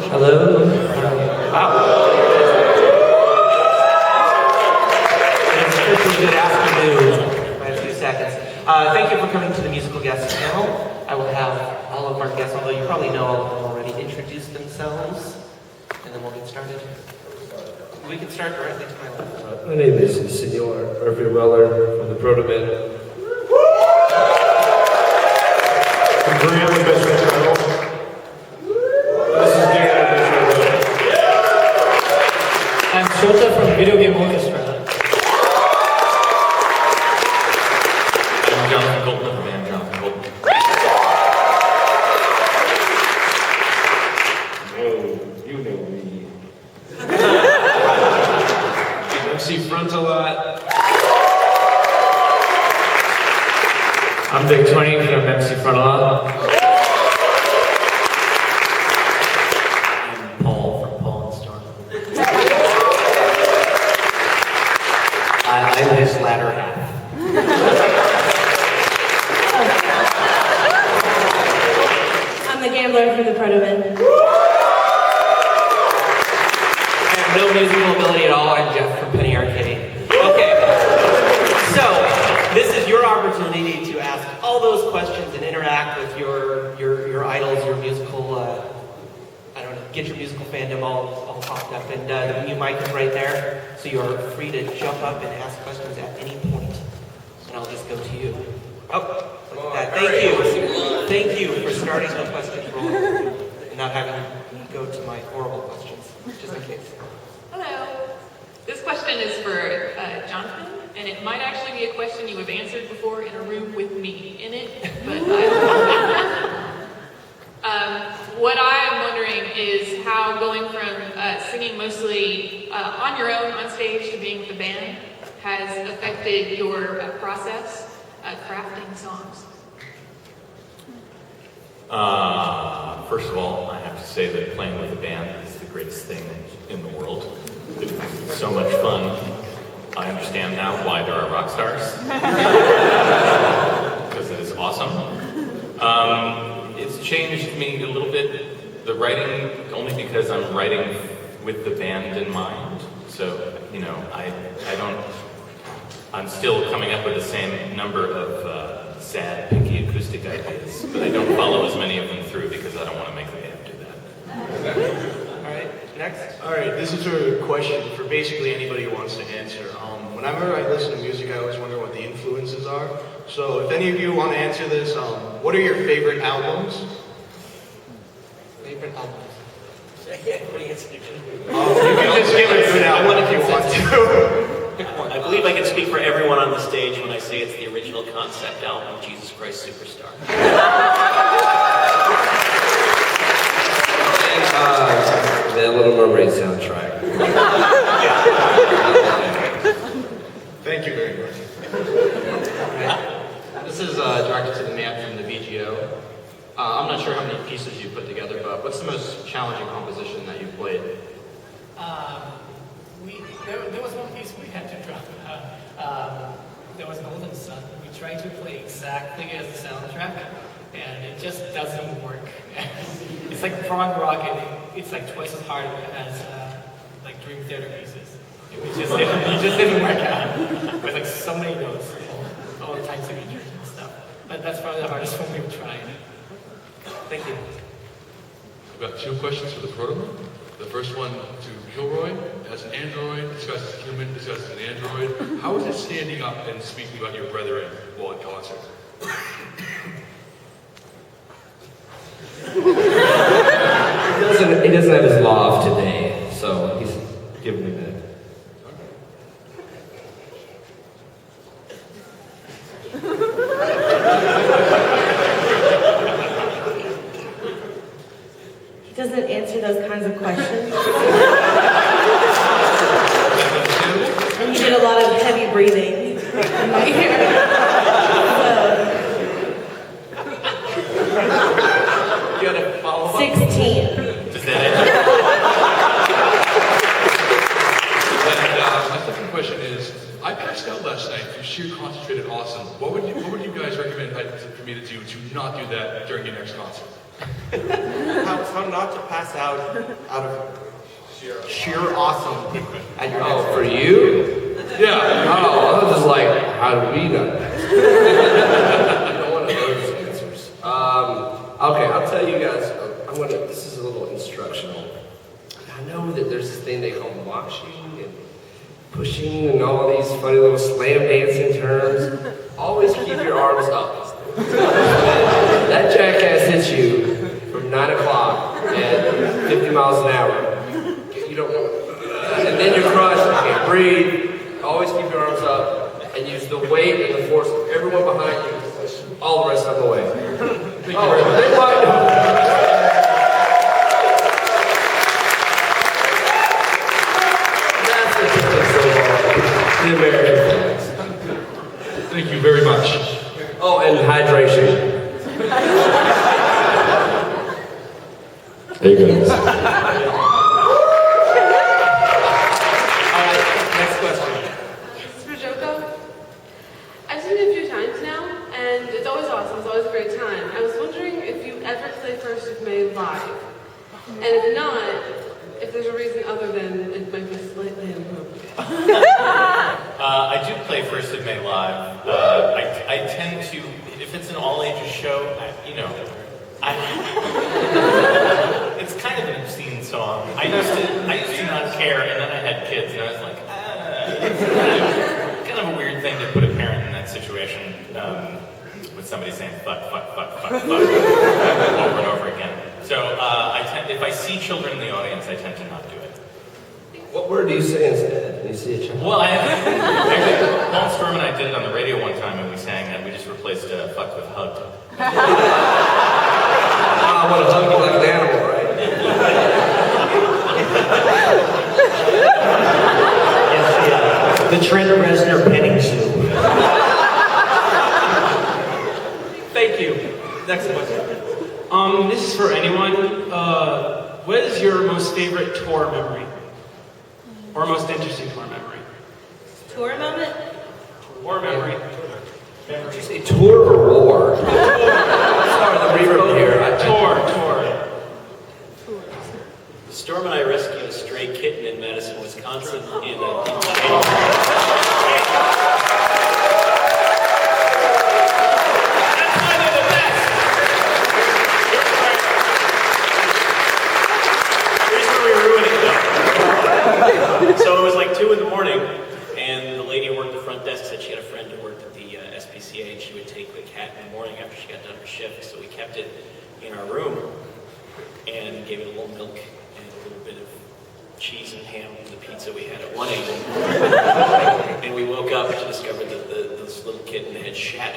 Hello. Wow. It's officially good afternoon by a few seconds. Thank you for coming to the musical guest panel. I will have all of our guests, although you probably know all of them already, introduce themselves, and then we'll get started. We can start directly to my left. My name is Senor Murphy Weller from the Proto-Men. I'm Graham with Best Friends Panel. This is Dan with Best Friends. I'm Shota from Video Game Orchestra. I'm Jonathan Coulton from band Jonathan Coulton. Oh, you know me. MC Front-A-Lot. I'm Vic 20 from MC Front-A-Lot. I'm Paul from Paul and Storm. I'm his latter half. I'm the gambler from the Proto-Men. I have no musical ability at all. I'm Jeff from Penny Arcade. Okay. So, this is your opportunity to ask all those questions and interact with your idols, your musical, I don't know, get your musical fandom all popped up. And the mute mic is right there, so you're free to jump up and ask questions at any point. And I'll just go to you. Oh, look at that. Thank you. Thank you for starting the questions rolling and not having me go to my horrible questions, just in case. Hello. This question is for Jonathan, and it might actually be a question you have answered before in a room with me in it, but I what I am wondering is how going from singing mostly on your own on stage to being with the band has affected your process crafting songs. First of all, I have to say that playing with a band is the greatest thing in the world. It's so much fun. I understand now why there are rock stars. Because it is awesome. It's changed me a little bit, the writing, only because I'm writing with the band in mind. So, you know, I'm still coming up with the same number of sad, pinky acoustic ideas, but I don't follow as many of them through because I don't want to make the band do that. All right, next. All right, this is a question for basically anybody who wants to answer. Whenever I listen to music, I always wonder what the influences are. So if any of you want to answer this, what are your favorite albums? Favorite albums? Yeah, what do you answer? You can just give a good album if you want to. I believe I can speak for everyone on the stage when I say it's the original concept album, Jesus Christ Superstar. The Little Mermaid soundtrack. Thank you very much. This is directed to the man from the VGO. I'm not sure how many pieces you put together, but what's the most challenging composition that you've played? There was one piece we had to drop. There was Golden Sun. We tried to play exactly as the soundtrack, and it just doesn't work. It's like prog rock, and it's like twice as hard as like Dream Theater pieces. It just didn't work out. With like so many notes, all the time signatures and stuff. But that's probably the hardest one we've tried. Thank you. I've got two questions for the Proto-Men. The first one to Kilroy. As an android, discussed as a human, discussed as an android, how is it standing up and speaking about your brethren while in concert? He doesn't have his law of today, so he's giving me that. He doesn't answer those kinds of questions. And you did a lot of heavy breathing in my ear. Do you have a follow-up? 16. Does that answer? And my second question is, I passed out last night through sheer concentrated awesome. What would you guys recommend for me to do to not do that during your next concert? How not to pass out of sheer awesome at your Oh, next for you? Yeah. Oh, I was just like, how do we not pass? I don't want to know those answers. Okay, I'll tell you guys. This is a little instructional. I know that there's this thing they call moshing and pushing and all these funny little slam dancing terms. Always keep your arms up. That jackass hits you from 9 o'clock at 50 miles an hour. You don't want, and then you're crushed, you can't breathe. Always keep your arms up and use the weight and the force of everyone behind you to push all the rest of the way. Thank you very much. The American flags. Thank you very much. Oh, and hydration. Hey guys. Next question. This is for Joko. I've seen it a few times now, and it's always awesome. It's always a great time. I was wondering if you ever play First of May live, and if not, if there's a reason other than it might be slightly inappropriate. I do play First of May live. I tend to, if it's an all-ages show, it's kind of an obscene song. I used to not care, and then I had kids, and I was like, it's kind of a weird thing to put a parent in that situation with somebody saying fuck over and over again. So if I see children in the audience, I tend to not do it. What word do you say instead when you see a child? Well, actually, Paul Storm and I did it on the radio one time, and we sang that. We just replaced fuck with hugged. I want to hug you like an animal, right? Yes, the Trent Reznor petting zoo. Thank you. Next question. This is for anyone. What is your most favorite tour memory? Or most interesting tour memory? Tour moment? Tour memory. Did you say tour or war? Sorry, the reverb here. Tour. Storm and I rescued a stray kitten in Madison, Wisconsin in a So it was like 2 in the morning, and the lady who worked the front desk said she had a friend who worked at the SPCA, and she would take the cat in the morning after she got done her shift. So we kept it in our room and gave it a little milk and a little bit of cheese and ham from the pizza we had at 1 a.m. And we woke up to discover that this little kitten had shat,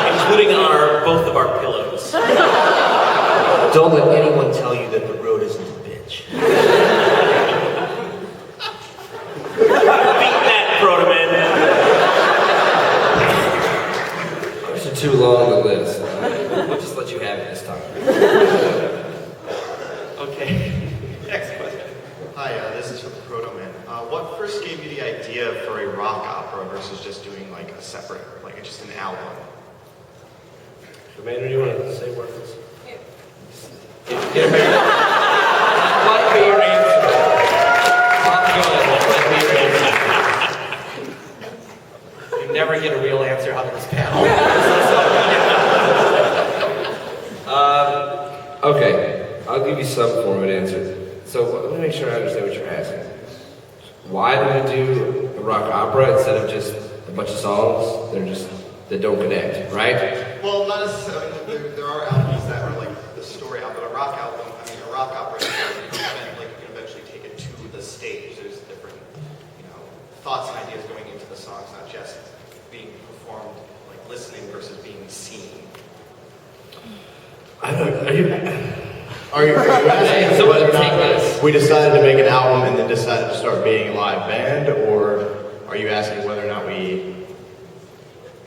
including both of our pillows. Don't let anyone tell you that the road isn't a bitch. Beat that, Proto-Man. Ours are too long to list. We'll just let you have it this time. Okay. Next question. Hi, this is for the Proto-Man. What first gave you the idea for a rock opera versus just doing like a separate, like just an album? Commander, do you want to say words? What be your answer? What be your answer? You never get a real answer out of this panel. Okay, I'll give you some form of an answer. So let me make sure I understand what you're asking. Why do we do a rock opera instead of just a bunch of songs that don't connect, right? Well, not necessarily. There are albums that are like the story album, but a rock opera, like you can eventually take it to the stage. There's different, thoughts and ideas going into the songs, not just being performed, like listening versus being seen. I don't. Are you asking someone whether or take not this? we decided to make an album and then decided to start being a live band, or are you asking whether or not we?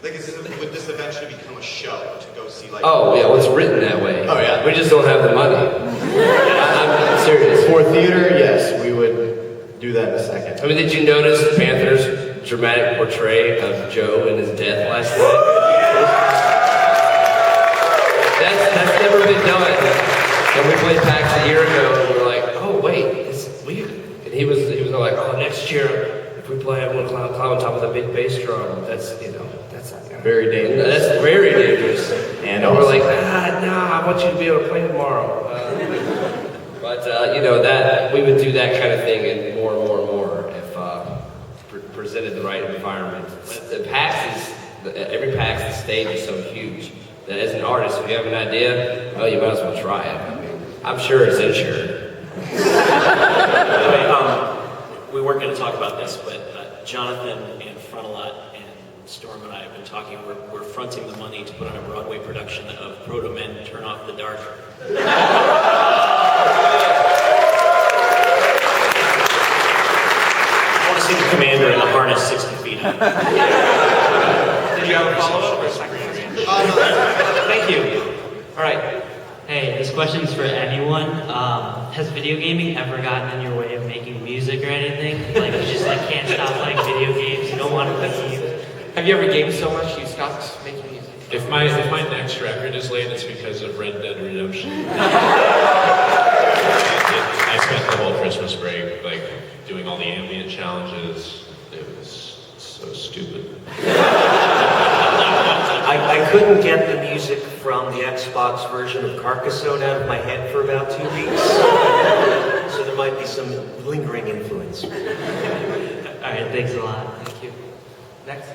Like, would this eventually become a show to go see, like... Oh, yeah, well, it's written that way. Oh, yeah. We just don't have the money. I'm serious. For theater, yes, we would do that in a second. I mean, did you notice Panther's dramatic portray of Joe and his death last night? already done it. And we played PAX a year ago, and we were like, oh wait, it's weird. And he was like, oh, next year if we play, I'm gonna climb on top of the big bass drum. That's Very dangerous. That's very dangerous. And we're also- like, I want you to be able to play tomorrow. But that we would do that kind of thing and more if presented the right environment. The every PAX, the stage is so huge that as an artist, if you have an idea, well, you might as well try it. I mean, I'm sure it's insured. Anyway, we weren't going to talk about this, but Jonathan and Frontalot and Storm and I have been talking. We're fronting the money to put on a Broadway production of Proto Men Turn Off the Dark. I want to see the commander in a harness 60 feet high. Did you have a follow-up or a second? Thank you. All right. Hey, this question's for anyone. Has video gaming ever gotten in your way of making music or anything? Like you just can't stop playing video games. You don't want to leave. Have you ever gamed so much you stopped making music? If my next record is late, it's because of Red Dead Redemption. I spent the whole Christmas break doing all the ambient challenges. It was so stupid. I couldn't get the music from the Xbox version of Carcassonne out of my head for about 2 weeks. So there might be some lingering influence. All right, thanks a lot. Thank you. Next.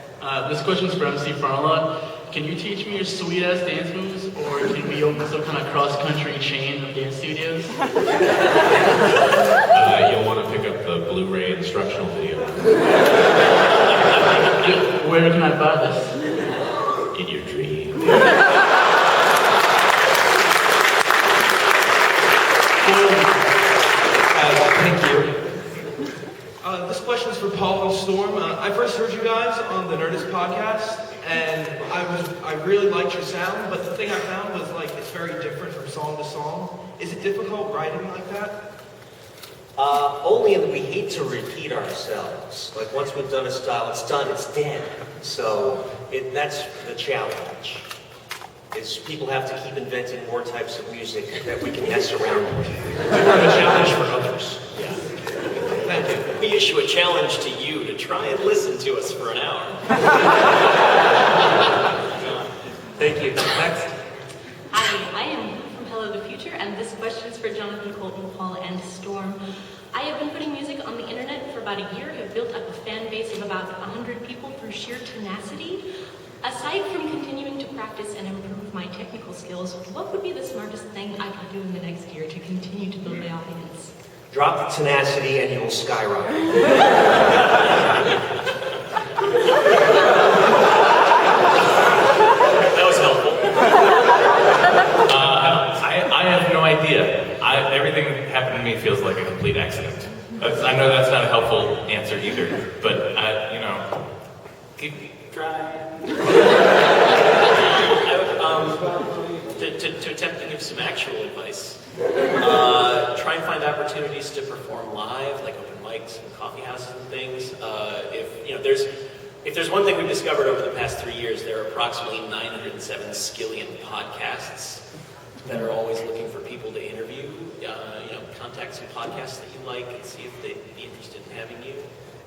This question's for MC Frontalot. Can you teach me your sweet-ass dance moves, or can we open some kind of cross-country chain of dance studios? You'll want to pick up the Blu-ray instructional video. Where can I buy this? In your dream. Thank you. This question is for Paul and Storm. I first heard you guys on the Nerdist podcast, and I really liked your sound, but the thing I found was it's very different from song to song. Is it difficult writing like that? Only in that we hate to repeat ourselves. Once we've done a style, it's done, it's dead. So that's the challenge. Is people have to keep inventing more types of music that we can mess around with. More of a challenge for others. Yeah. Thank you. We issue a challenge to you to try and listen to us for an hour. Thank you. Next. Hi, I am from Hello the Future, and this question is for Jonathan, Coulton, Paul, and Storm. I have been putting music on the internet for about a year, have built up a fan base of about 100 people through sheer tenacity. Aside from continuing to practice and improve my technical skills, what would be the smartest thing I could do in the next year to continue to build my audience? Drop the tenacity and you will skyrocket. That was helpful. I have no idea. Everything that happened to me feels like a complete accident. I know that's not a helpful answer either, but keep trying. To attempt to give some actual advice, try and find opportunities to perform live, like open mics and coffee houses and things. If there's one thing we've discovered over the past 3 years, there are approximately 907 skillion podcasts that are always looking for people to interview. Contact some podcasts that you like and see if they'd be interested in having you.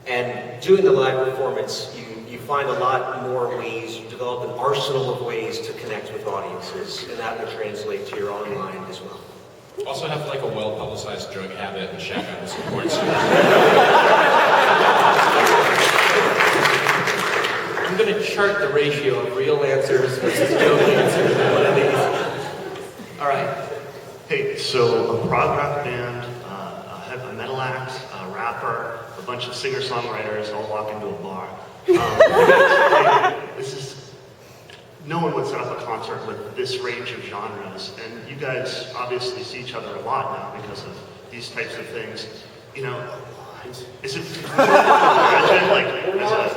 And doing the live performance, you find a lot more ways, you develop an arsenal of ways to connect with audiences, and that will translate to your online as well. Also have a well-publicized drug habit and check on the support I'm going to chart the ratio of real answers versus joke answers in one of these. All right. Hey, so a prog rock band, a metal act, a rapper, a bunch of singer-songwriters all walk into a bar. No one would set up a concert with this range of genres, and you guys obviously see each other a lot now because of these types of things. Is it imagine,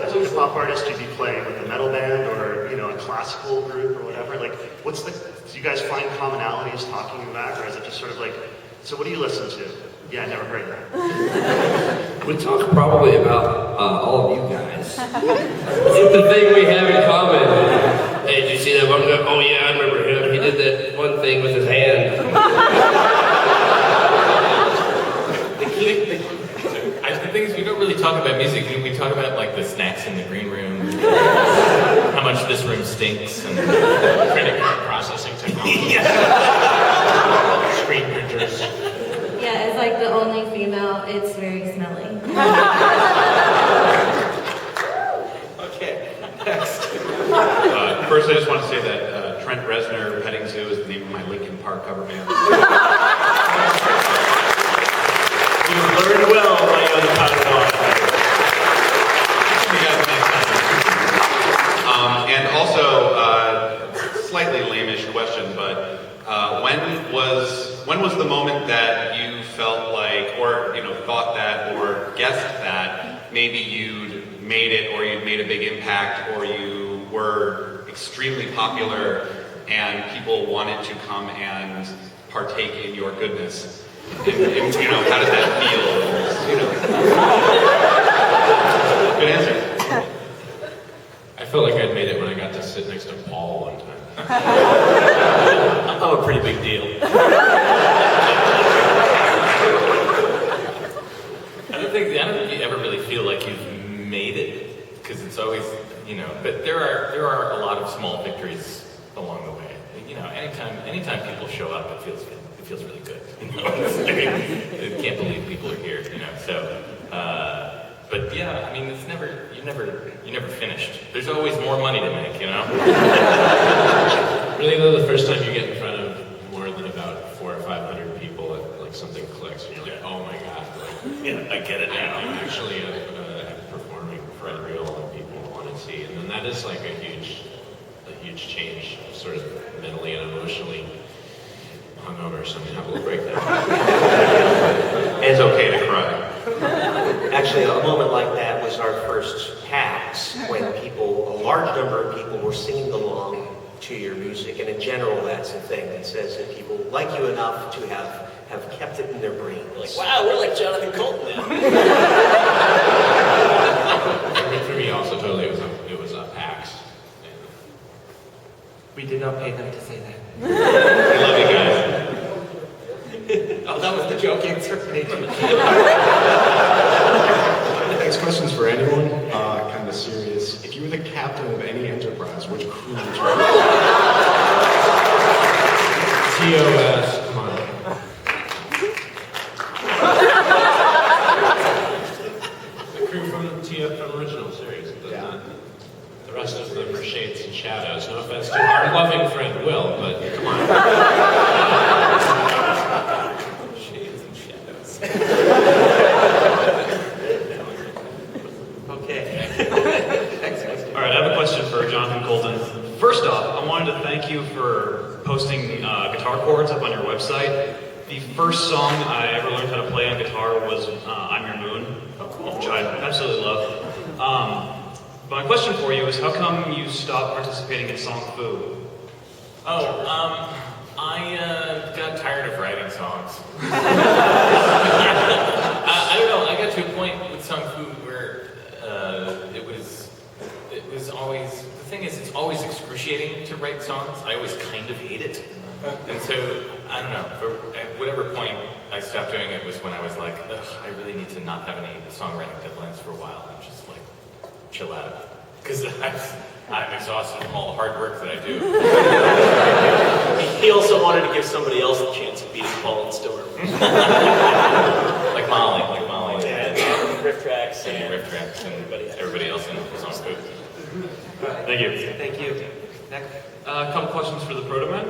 as a hip-hop artist, you'd be playing with a metal band or, a classical group or whatever? Do you guys find commonalities talking back, or is it just sort of so what do you listen to? Yeah, I never heard that. We talk probably about all of you guys. It's the thing we have in common. Hey, did you see that one guy? Oh yeah, I remember him. He did that one thing with his hand. The thing is, we don't really talk about music. We talk about like the snacks in the green room, how much this room stinks, and credit card processing technology. Screen printers. Yeah, as like the only female, it's very smelly. Okay, next. First, I just want to say that Trent Reznor Petting Zoo is the name of my Linkin Park cover band. You learned well while you were on the podcast. And also, slightly lamish question, but when was the moment that you felt like, or thought that, or guessed that maybe you'd made it, or you'd made a big impact, or you were extremely popular, and people wanted to come and partake in your goodness? And how did that feel? Good answer. I felt like I'd made it when I got to sit next to Paul one time. I'm a pretty big deal. I don't think you ever really feel like you've made it, because it's always, but there are a lot of small victories along the way. Anytime people show up, it feels good. It feels really good. I can't believe people are here. So. But yeah, I mean, you're never finished. There's always more money to make. Really though, the first time you get in front of more than about 400 or 500 people, like something clicks, and you're like, oh my god, I get it now. I'm actually performing for real, and people want to see, and then that is like a huge change, sort of mentally and emotionally. Hungover, so I'm gonna have a little breakdown. It's okay to cry. Actually, a moment like that was our first PAX, when a large number of people were singing along to your music. And in general, that's the thing that says that people like you enough to have kept it in their brains. Like, wow, we're like Jonathan Coulton now. For me also, totally, it was a PAX. We did not pay them to say that. I love you guys. Oh, that was the joke answer. Thank you. The next question's for anyone, kind of serious. If you were the captain of any enterprise, which crew would you be? TOS, come on. The crew from the from original series. The rest of them are shades and shadows. No offense to our loving friend Will, but come on. Shades and shadows. Okay. All right, I have a question for Jonathan Coulton. First off, I wanted to thank you for posting guitar chords up on your website. The first song I ever learned how to play on guitar was I'm Your Moon, which I absolutely love. My question for you is, how come you stopped participating in Song Fu? I got tired of writing songs. I don't know, I got to a point with Song Fu where it was always, the thing is, it's always excruciating to write songs. I always kind of hate it. And so, I don't know, at whatever point I stopped doing it was when I was like, ugh, I really need to not have any songwriting deadlines for a while and just like chill out. Because I'm exhausted from all the hard work that I do. He also wanted to give somebody else a chance of beating Paul and Storm. like Molly. And riff tracks and everybody else in the song group. Thank you. Thank you. Next. A couple questions for the Protoman.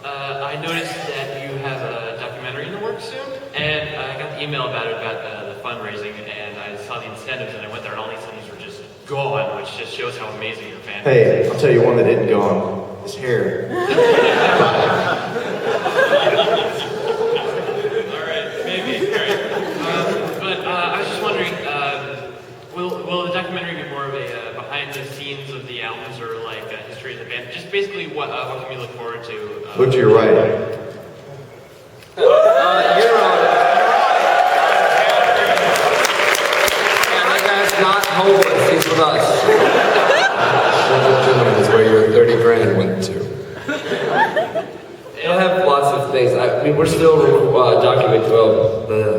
I noticed that you have a documentary in the works soon, and I got the email about it, about the fundraising, and I saw the incentives, and I went there, and all the incentives were just gone, which just shows how amazing your fan base Hey, is. I'll tell you one that didn't go on. His hair. All right, maybe. All right. But I was just wondering, will the documentary be more of a behind the scenes of the albums, or like a history of the band? Just basically, what can we look forward to? Look to your right. You're on it. Yeah, that guy's not homeless. He's with us. Ladies and gentlemen, is where your 30 grand went to. still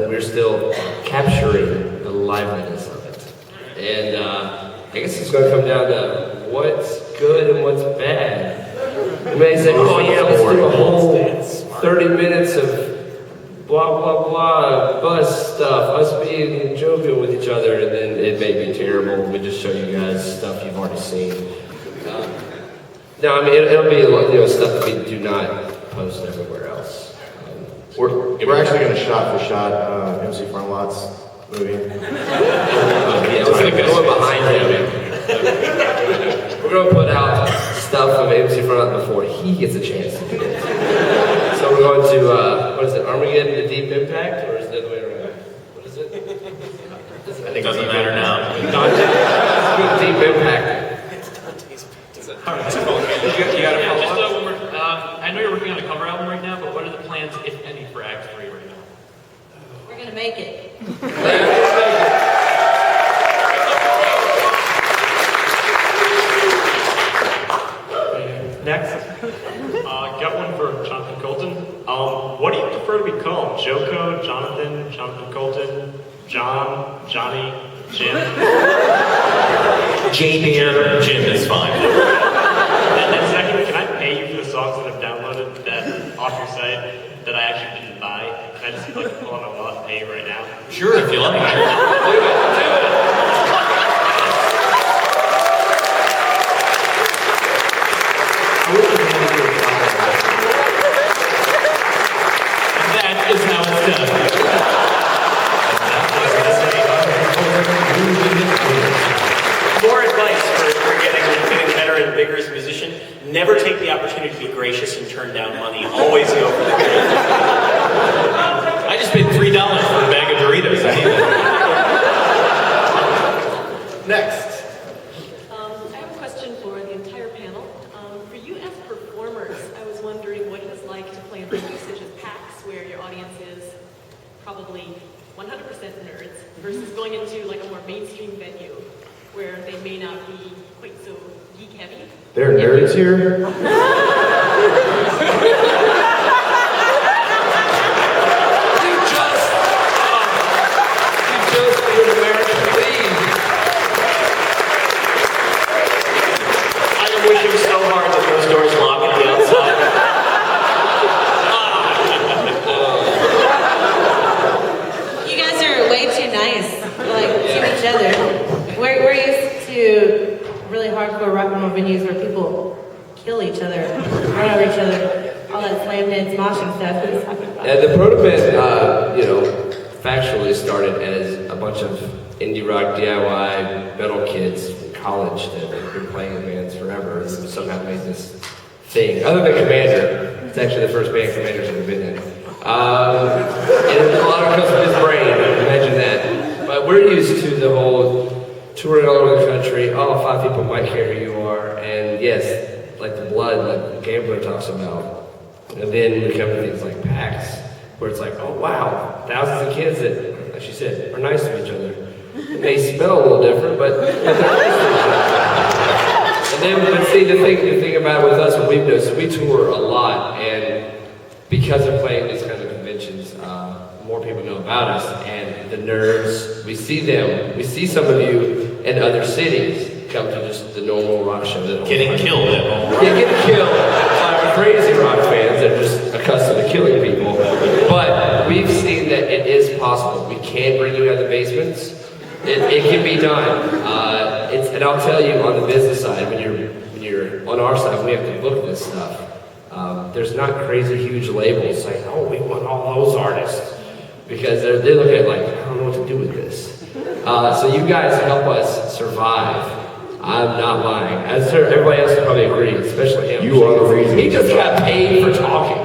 we're still capturing the liveliness of it. And I guess it's going to come down to what's good and what's bad. You may say, oh yeah, let's do a whole 30 minutes of blah, blah, blah, bus stuff, us being jovial with each other, and then it may be terrible. We just show you guys stuff you've already seen. No, I mean, it'll be stuff that we do not post everywhere else. We're actually going to shot for shot MC Frontlot's movie. Yeah, we're going behind him. We're going to put out stuff of MC Frontlot before he gets a chance to do it. So we're going to, what is it, Armageddon to Deep Impact, or is it the other way around? What is it? I think it doesn't matter now. Deep Impact. You got a just one more. I know you're working on a cover album right now, but what are the plans, if any, for Act 3 right now? We're gonna make it. Next. Got one for Jonathan Coulton. What do you prefer to be called? Joko, Jonathan, Jonathan Coulton, John, Johnny, Jim? J-Beer. Jim is fine. And second, can I pay you for the songs that I've downloaded that off your site that I actually didn't buy? Can I just pull on my wallet and pay you right now? Sure, if you like. Do it. That is how it's done. More advice for getting better and bigger as a musician: never take the opportunity to be gracious and turn down money. Always go for the good. I just paid $3 for a bag of Doritos. I need it. Next. I have a question for the entire panel. For you as performers, I was wondering what it's like to play in venues such as PAX, where your audience is probably 100% nerds, versus going into like a more mainstream venue where they may not be quite so geek heavy. There are nerds here? I'm wishing so hard that those doors lock at the outside. You guys are way too nice, like to each other. We're used to really hardcore rock and roll venues where people kill each other, run over each other, all that slam dance, moshing stuff. Who's talking about? And the Proto-Band, factually started as a bunch of indie rock DIY metal kids in college that have been playing in bands forever and somehow made this thing. Other than Commander, it's actually the first band Commander's ever been in. And a lot of it comes from his brain, imagine that. But we're used to the whole touring all over the country, all 5 people might care who you are, and yes, like the blood, like Gambler talks about. And then we come to things like PAX, where it's like, oh wow, thousands of kids that, like she said, are nice to each other. It may smell a little different, but they're nice to each other. And then, but see, the thing about it with us, what we've done is we tour a lot, and because of playing these kind of conventions, more people know about us, and the nerds, we see them, we see some of you in other cities come to just the normal rock show. Getting killed at home. Yeah, getting killed by crazy rock fans that are just accustomed to killing people. But we've seen that it is possible. We can bring you out of the basements. It can be done. And I'll tell you, on the business side, when you're on our side, we have to book this stuff. There's not crazy huge labels saying, oh, we want all those artists. Because they look at it like, I don't know what to do with this. So you guys help us survive. I'm not lying. As everybody else would probably agree, especially him. You are the reason. He just got paid for talking.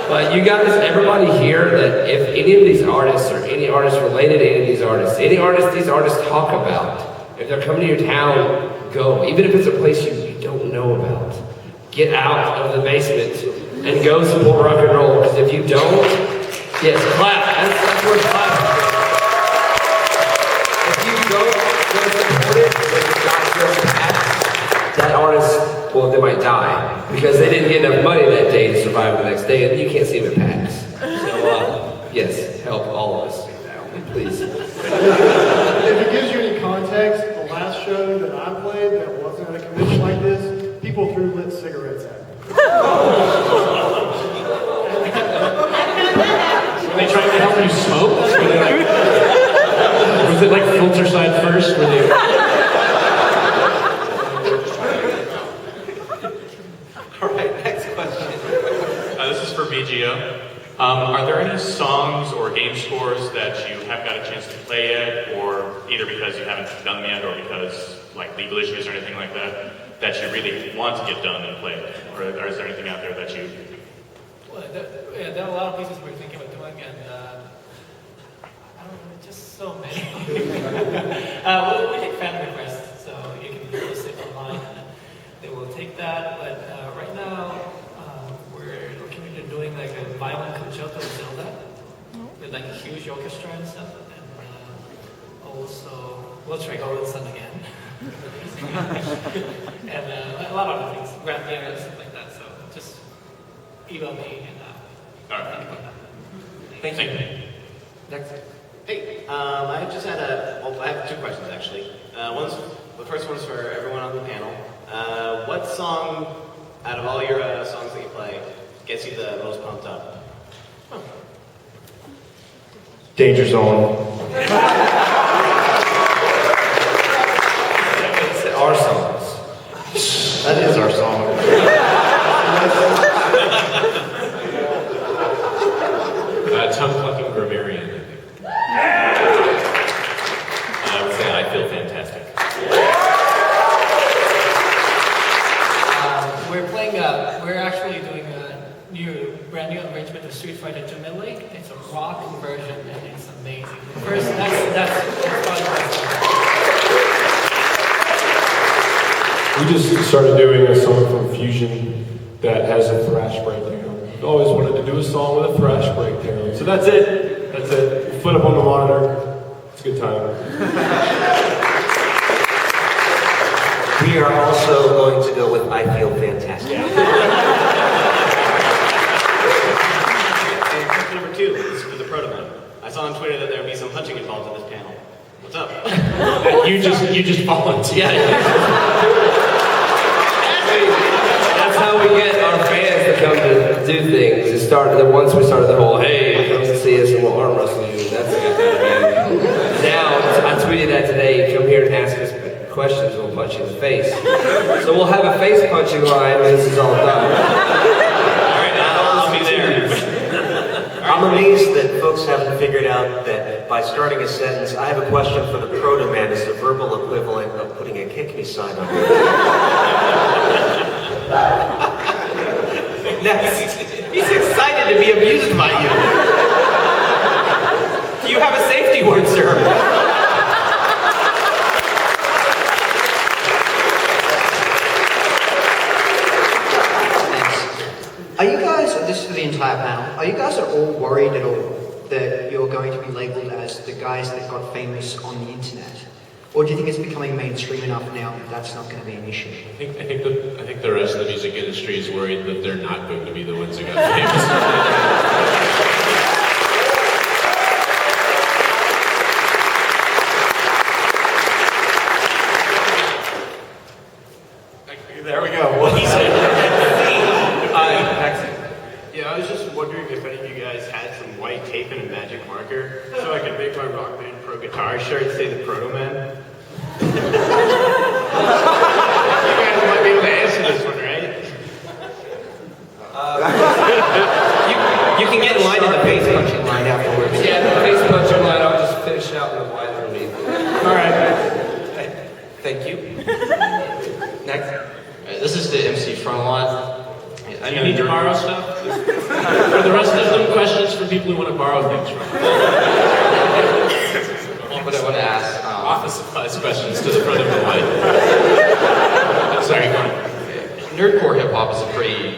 But you guys, everybody here, that if any of these artists or any artists related to any of these artists, any artist these artists talk about, if they're coming to your town, go. Even if it's a place you don't know about. Get out of the basement and go support rock and roll. Because if you don't, yes, clap. That's where clap. If you don't go support it, it's not just PAX. That artist well, they might die because they didn't get enough money that day to survive the next day, and you can't see them at PAX. So, yes, help all of us, please. If it gives you any context, the last show that I played that wasn't at a convention like this, people threw lit cigarettes at me. Were they trying to help you smoke? Were they like, was it like filter side first? Were they? All right, next question. This is for BGO. Are there any songs or game scores that you haven't got a chance to play yet, or either because you haven't done them yet, or because like legal issues or anything like that, that you really want to get done and play? Or is there anything out there that you... Well, there are a lot of pieces we're thinking of doing, and I don't know, just so many. We take fan requests, so you can post it online, and they will take that. But right now, we're looking into doing like a violin concerto of Zelda with like a huge orchestra and stuff, and also we'll try Golden Sun again, and a lot of other things, rap game and stuff like that. So just email me and all right. Thank you. Next. Hey, I just had I have two questions actually. The first one's for everyone on the panel. What song out of all your songs that you play gets you the most pumped up? Danger Zone. It's our songs. That is our song. Tongue-clucking grammarian, I think. I would say I feel fantastic. We're actually doing a brand new arrangement of Street Fighter 2 Medley. It's a rock version, and it's amazing. First, that's probably the best. We just started doing a song from Fusion that has a thrash breakdown. I've always wanted to do a song with a thrash breakdown. So that's it. That's it. Foot up on the monitor. It's a good time. We are also going to go with I Feel Fantastic. And question number two is for the Protoman. I saw on Twitter that there would be some punching involved in this panel. What's up? You just volunteered. That's how we get our fans to come to do things. Once we started the whole, hey, come to see us and we'll arm wrestle you. That's now, I tweeted that today. Come here and ask us questions. We'll punch you in the face. So we'll have a face punching line when this is all done. I'll be there. I'm amazed that folks haven't figured out that by starting a sentence, I have a question for the Proto-Man is the verbal equivalent of putting a kick me sign on it. Next. He's excited to be amused by you. Do you have a safety word, sir? Are you guys, this is for the entire panel, are you guys at all worried at all that you're going to be labeled as the guys that got famous on the internet? Or do you think it's becoming mainstream enough now that that's not going to be an issue? I think the rest of the music industry is worried that they're not going to be the ones who got famous. There we go. What he said. Yeah, I was just wondering if any of you guys had some white tape and a magic marker so I could make my Rock Band Pro Guitar shirt say the Proto Man. You guys might be able to answer this one, right? You can get in line in the face punching line afterwards. Yeah, the face punching line, I'll just finish out in the line underneath. All right. Thank you. Next. This is the MC front line. Do you need to borrow stuff? For the rest of them, questions for people who want to borrow things from. What I want to ask. Office supplies questions to the front of the line. Sorry, go on. Nerdcore hip hop is a pretty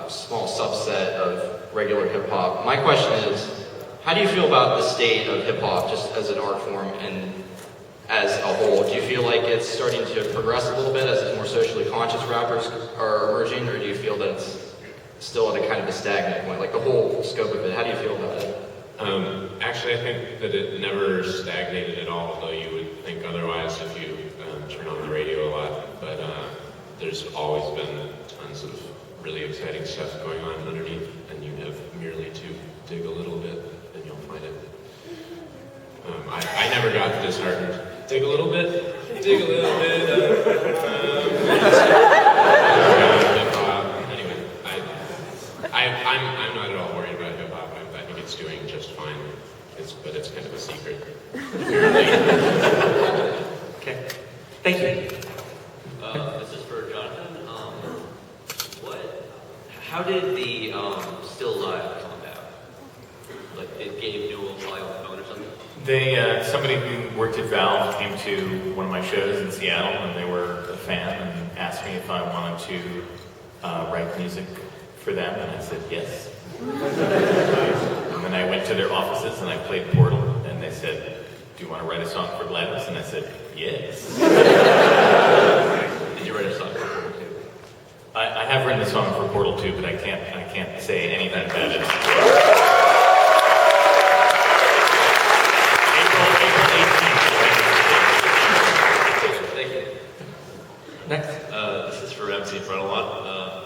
small subset of regular hip hop. My question is, how do you feel about the state of hip hop just as an art form and as a whole? Do you feel like it's starting to progress a little bit as more socially conscious rappers are emerging, or do you feel that it's still at a kind of a stagnant point, like the whole scope of it? How do you feel about it? Actually, I think that it never stagnated at all, although you would think otherwise if you turn on the radio a lot. But there's always been tons of really exciting stuff going on underneath, and you have merely to dig a little bit, and you'll find it. I never got disheartened. Dig a little bit, dig a little bit. Anyway, I'm not at all worried about hip hop. I think it's doing just fine. But it's kind of a secret. Okay. Thank you. This is for Jonathan. How did the Still Alive come about? Like, did Gabe Newell call you on the phone or something? Somebody who worked at Valve came to one of my shows in Seattle, and they were a fan and asked me if I wanted to write music for them, and I said yes. And then I went to their offices and I played Portal, and they said, "Do you want to write a song for Gladys?" And I said, "Yes." Did you write a song for Portal 2? I have written a song for Portal 2, but I can't say anything about it. Thank you. Next. This is for MC Frontalot.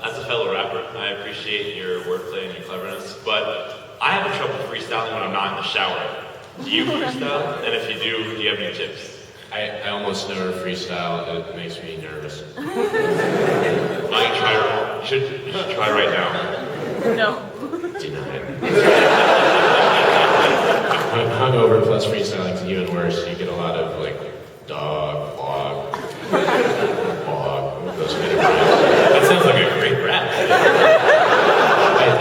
As a fellow rapper, I appreciate your wordplay and your cleverness, but I have trouble freestyling when I'm not in the shower. Do you freestyle? And if you do you have any tips? I almost never freestyle. It makes me nervous. You should try right now. No. Denied. Hungover plus freestyling's even worse. You get a lot of like dog, log, bog, those kind of rhymes. That sounds like a great rap.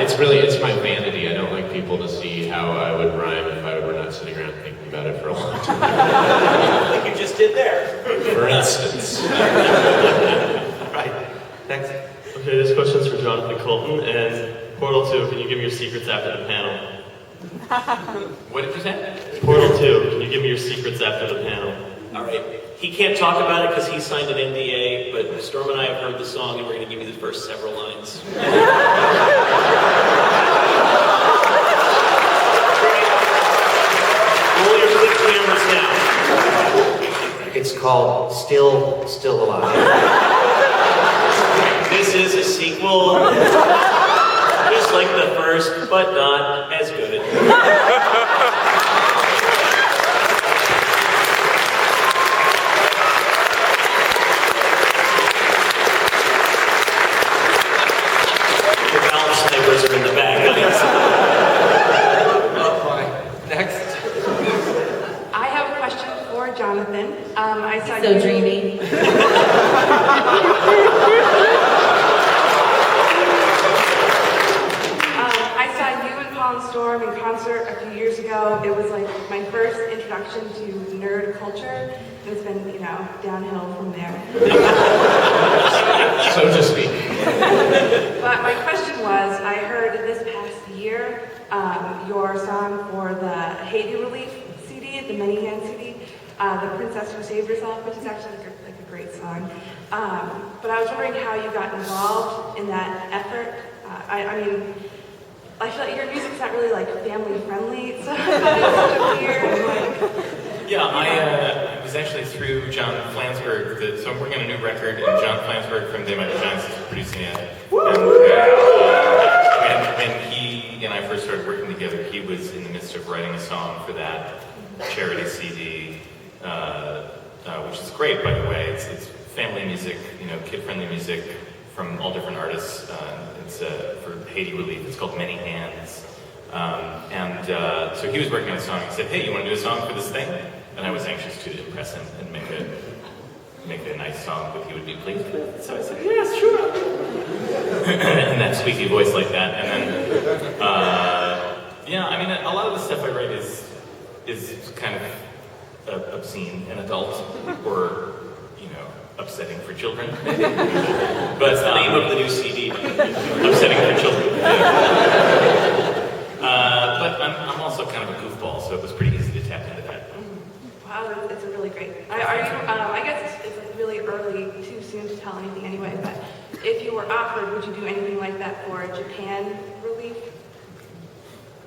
It's my vanity. I don't like people to see how I would rhyme if I were not sitting around thinking about it for a long time. Like you just did there. For instance. Right. Next. Okay, this question's for Jonathan Coulton, and Portal 2, can you give me your secrets after the panel? What did you say? Portal 2, can you give me your secrets after the panel? All right. He can't talk about it because he signed an NDA, but Storm and I have heard the song, and we're going to give you the first several lines. Roll your quick cameras now. It's called Still Alive. This is a sequel, just like the first, but not as good. The Valve snipers are in the back. Oh boy. Next. I have a question for Jonathan. I saw So you. dreamy. I saw you and Paul and Storm in concert a few years ago. It was like my first introduction to nerd culture. It's been, downhill from there. So to speak. But my question was, I heard this past year your song for the Haiti Relief CD, the Many Hand CD, The Princess Who Saved Herself, which is actually like a great song. But I was wondering how you got involved in that effort. I mean, I feel like your music's not really like family friendly, so I thought it was such a weird, Yeah, it was actually through John Flansburgh. So I'm working on a new record, and John Flansburgh from Day My Giants is producing it. And when he and I first started working together, he was in the midst of writing a song for that charity CD, which is great, by the way. It's family music, kid-friendly music from all different artists. It's for Haiti Relief. It's called Many Hands. So he was working on a song. He said, "Hey, you want to do a song for this thing?" And I was anxious to impress him and make a nice song that he would be pleased with. So I said, "Yes, sure." And that squeaky voice like that. And then, a lot of the stuff I write is kind of obscene and adult, or upsetting for children. But That's the name of the new CD. Upsetting for children. But I'm also kind of a goofball, so it was pretty easy to tap into that. wow, it's a really great. Are you? I guess it's like really early, too soon to tell anything anyway. But if you were offered, would you do anything like that for Japan relief?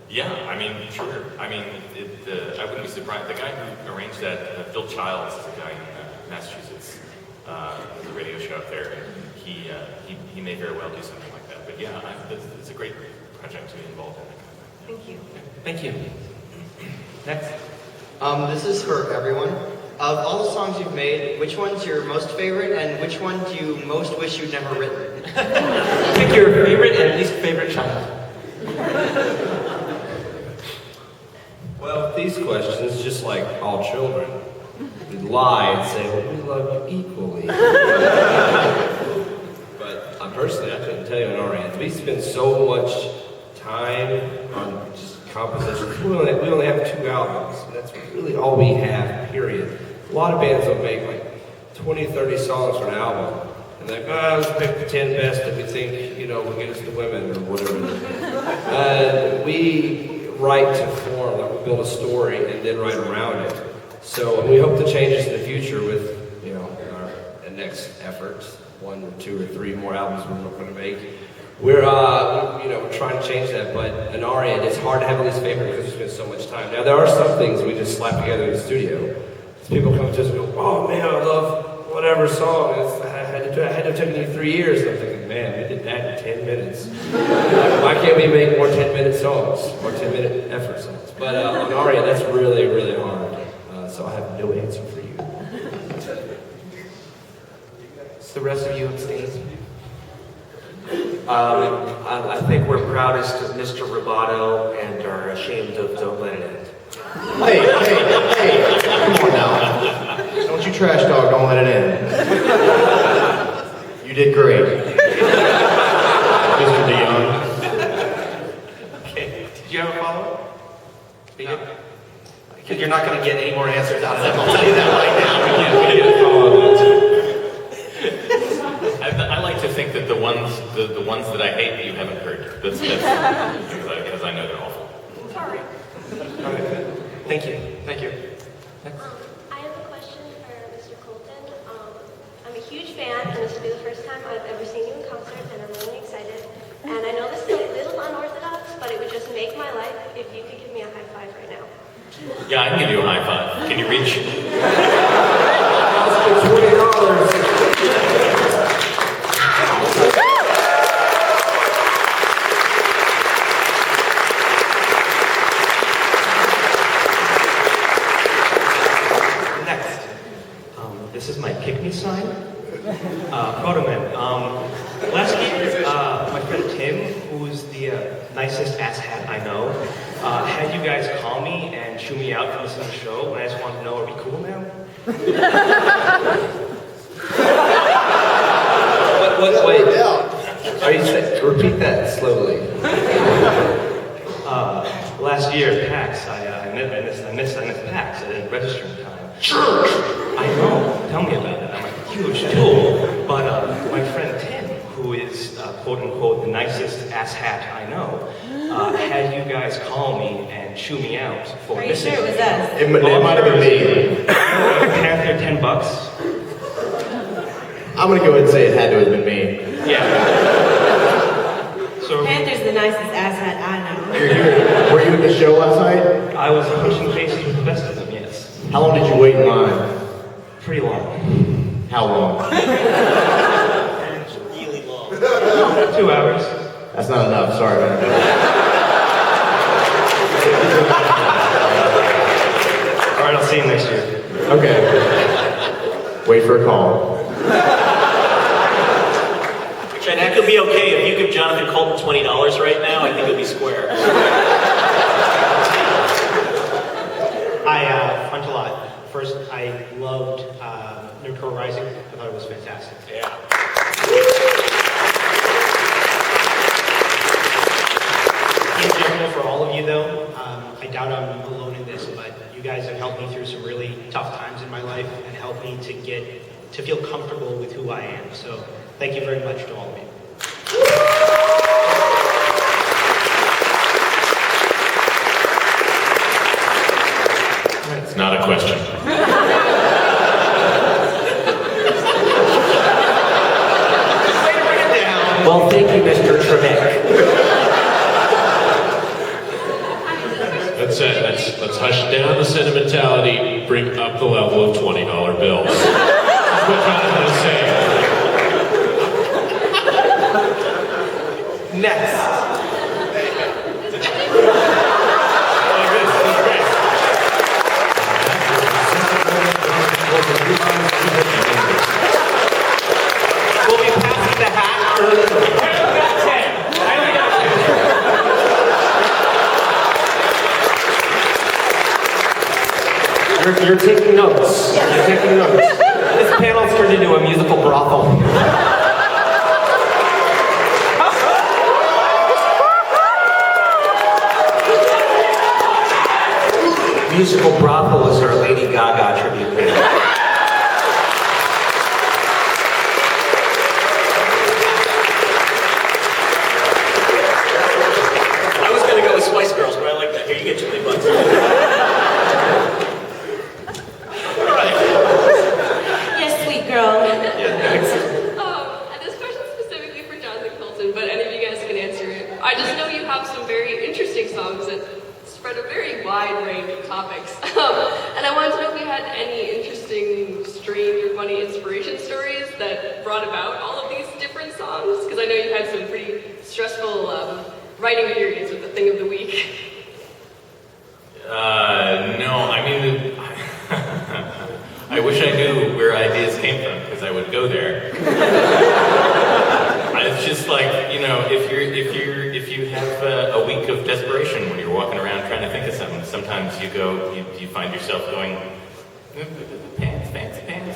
Yeah, I mean, sure. I mean, I wouldn't be surprised. The guy who arranged that, Phil Childs, is a guy in Massachusetts, the radio show up there, and he may very well do something like that. But yeah, it's a great project to be involved in. Thank you. Thank you. Next. This is for everyone. Of all the songs you've made, which one's your most favorite, and which one do you most wish you'd never written? Pick your favorite and least favorite child. Well, with these questions, just like all children, we lie and say, well, we love you equally. But personally, I couldn't tell you on our end. We spend so much time on just compositions. We only have 2 albums. And that's really all we have, period. A lot of bands will make like 20, 30 songs for an album. And they're like, let's pick the 10 best that we think, will get us the women or whatever. We write to form, like we build a story and then write around it. So and we hope to change this in the future with, our next efforts, 1 or 2 or 3 more albums we're going to make. We're trying to change that, but on our end, it's hard to have a least favorite because we spend so much time. Now, there are some things we just slap together in the studio. People come to us and go, oh man, I love whatever song. I had to have taken you 3 years. And I'm thinking, man, we did that in 10 minutes. Why can't we make more 10-minute songs, more 10-minute effort songs? But on our end, that's really, really hard. So I have no answer for you. So the rest of you abstain. I think we're proudest of Mr. Roboto and are ashamed of Don't Let It End. Hey, come on now. Don't you trash dog, Don't Let It End. You did great. Mr. DeYoung. Okay, did you have a follow-up? No. Because you're not going to get any more answers out of them, I'll tell you that right now. We get a follow-up answer. I like to think that the ones that I hate you haven't heard. That's because I know they're awful. Sorry. All right, good. Thank you. Thank you. Next. I have a question for Mr. Coulton. I'm a huge fan, and this will be the first time I've ever seen you in concert, and I'm really excited. And I know this is a little unorthodox, but it would just make my life if you could give me a high five right now. Yeah, I can give you a high five. Can you reach? $20. This is my pick-me sign. Protoman. Last year, my friend Tim, who is the nicest asshat I know, had you guys call me and shoo me out to listen to the show, and I just wanted to know, are we cool now? Wait. Are you saying, repeat that slowly. Last year at PAX, I missed PAX. I didn't register in time. Church! I know. Tell me about it. I'm a huge tool. But my friend Tim, who is quote-unquote the nicest asshat I know, had you guys call me and chew me out for missing. Are you sure it was us? It might have been me. Panther, $10. I'm going to go ahead and say it had to have been me. Yeah. So Panther's the nicest asshat I know. Were you at the show last night? I was punching faces with the best of them, yes. How long did you wait in line? Pretty long. How long? Really long. 2 hours. That's not enough, sorry man. Alright, I'll see you next year. Okay. Wait for a call. Which I think will be okay. If you give Jonathan Coulton $20 right now, I think he'll be square. Hi, Front a lot. First, I loved Nerdcore Rising. I thought it was fantastic. Yeah. In general, for all of you though, I doubt I'm alone in this, but you guys have helped me through some really tough times in my life and helped me to feel comfortable with who I am. So thank you very much to all of you. It's not a question. That's it. Let's hush down the sentimentality, bring up the level of $20 bills. That's what Jonathan is saying. Next. We'll be passing the hat. You're taking notes. You're taking notes. This panel's turned into a musical brothel. Musical brothel is our Lady Gaga tribute band. I was gonna go with Spice Girls, but I like that. Here, you get $20. Yes, sweet girl. And this question's specifically for Jonathan Coulton, but any of you guys can answer it. I just know you have some very interesting songs that spread a very wide range of topics. And I wanted to know if you had any interesting, strange, or funny inspiration stories that brought about all of these different songs, because I know you had some pretty stressful writing periods with the thing of the week. No, I mean, I wish I knew where ideas came from, because I would go there. It's just like, you know, if you have a week of desperation when you're walking around trying to think of something, sometimes you find yourself going, pants. And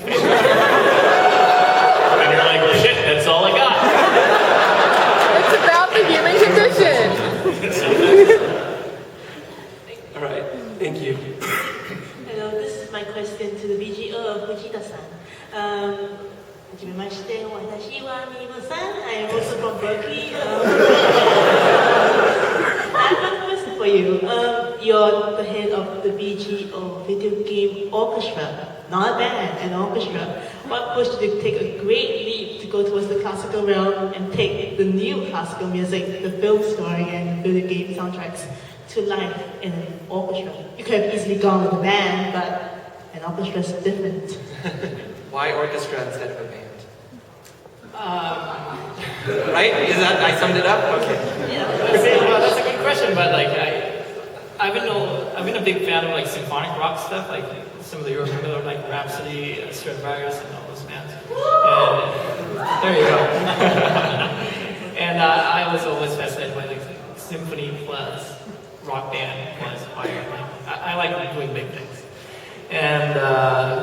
you're like, shit, that's all I got. It's about the human condition. All right, thank you. Hello, this is my question to the BGO of Fujita-san. はじめまして、私はミムさん。I am also from Berkeley. I have a question for you. You're the head of the BGO video game orchestra, not a band, an orchestra. What pushed you to take a great leap to go towards the classical realm and take the new classical music, the film scoring and video game soundtracks to life in an orchestra? You could have easily gone with a band, but an orchestra is different. Why orchestra instead of a band? Right? Is that I summed it up? Okay. Well, that's a good question, but like I've been a big fan of like symphonic rock stuff, like some of the European Miller, like Rhapsody, Stratovarius, and all those bands. And there you go. And I was always fascinated by like symphony plus rock band plus choir. I like doing big things. And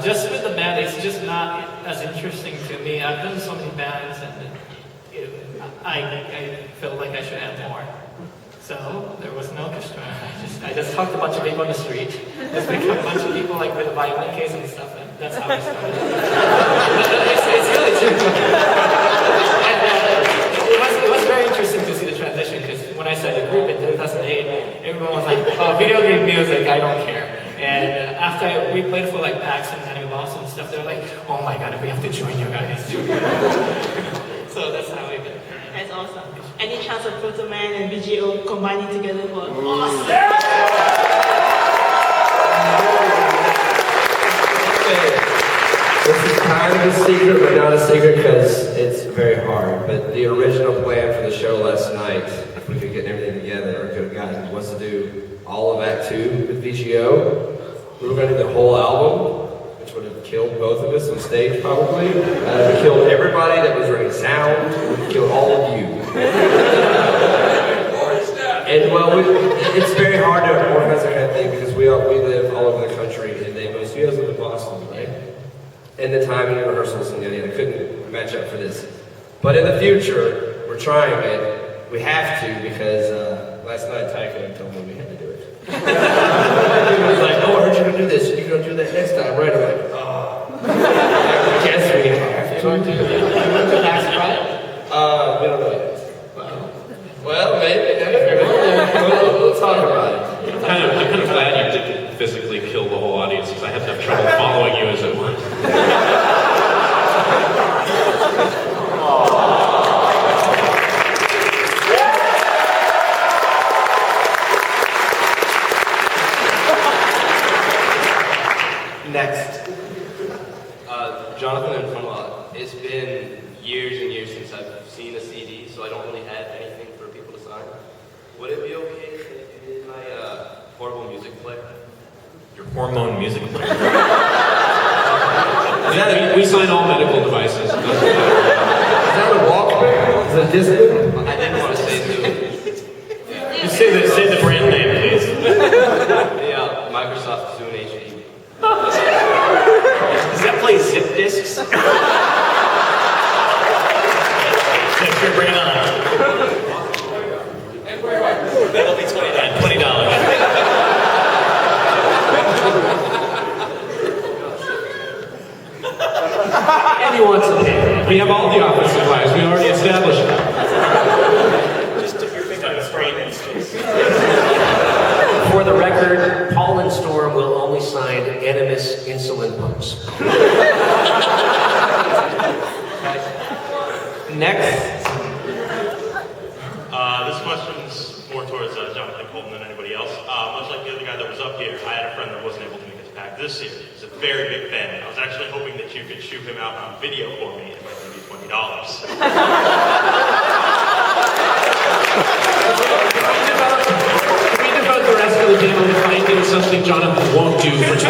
just with the band, it's just not as interesting to me. I've done so many bands, and I felt like I should have more. So there was an orchestra. I just talked to a bunch of people on the street. Just picked up a bunch of people like with a violin case and stuff, and that's how I started. It's really true. And, it was very interesting to see the transition, because when I started the group in 2008, everyone was like, "Oh, video game music, I don't care." And after we played for like PAX and Annie Lost and stuff, they were like, "Oh my god, we have to join you guys." So that's how we did. That's awesome. Any chance of Proto Man and BGO combining together for awesome? This is kind of a secret, but not a secret because it's very hard. But the original plan for the show last night, if we could get everything together, or could have gotten, was to do all of Act 2 with VGO. We were going to do the whole album, which would have killed both of us on stage probably. We killed everybody that was running sound. We killed all of you. And well, it's very hard to organize that kind of thing because we live all over the country, and you guys live in Boston, right? And the timing and rehearsals and yada, couldn't match up for this. But in the future, we're trying it. We have to because last night Tycho told me we had to do it. He was like, "Oh, I heard you're gonna do this. You're gonna do that next time, right?" I'm like, "Oh, I guess we have to." You want to ask, right? We don't know yet. Well, maybe. We'll talk about it. I'm kind of glad you didn't physically kill the whole audience, because I had enough trouble following you as it went. Next. Jonathan and Funla, it's been years and years since I've seen a CD, so I don't really have anything for people to sign. Would it be okay if you did my portable music player? Your hormone music player. We sign all medical devices. Is that a Walkman? Is that Disney? I didn't want to say too. Just say the brand name, please. The Microsoft Zune HD. Does that play zip discs? Sure, bring it on. That'll be $20. And he wants to pay. We have all the office supplies. We already established that. Just dip your finger in the screen. For the record, Paul and Storm will only sign animus insulin pumps. Next. This question's more towards Jonathan Coulton than anybody else. Much like the other guy that was up here, I had a friend that wasn't able to make his PAX this year. He's a very big fan. I was actually hoping that you could shoot him out on video for me and let me be $20. We devote the rest of the day to finding something Jonathan won't do for $20.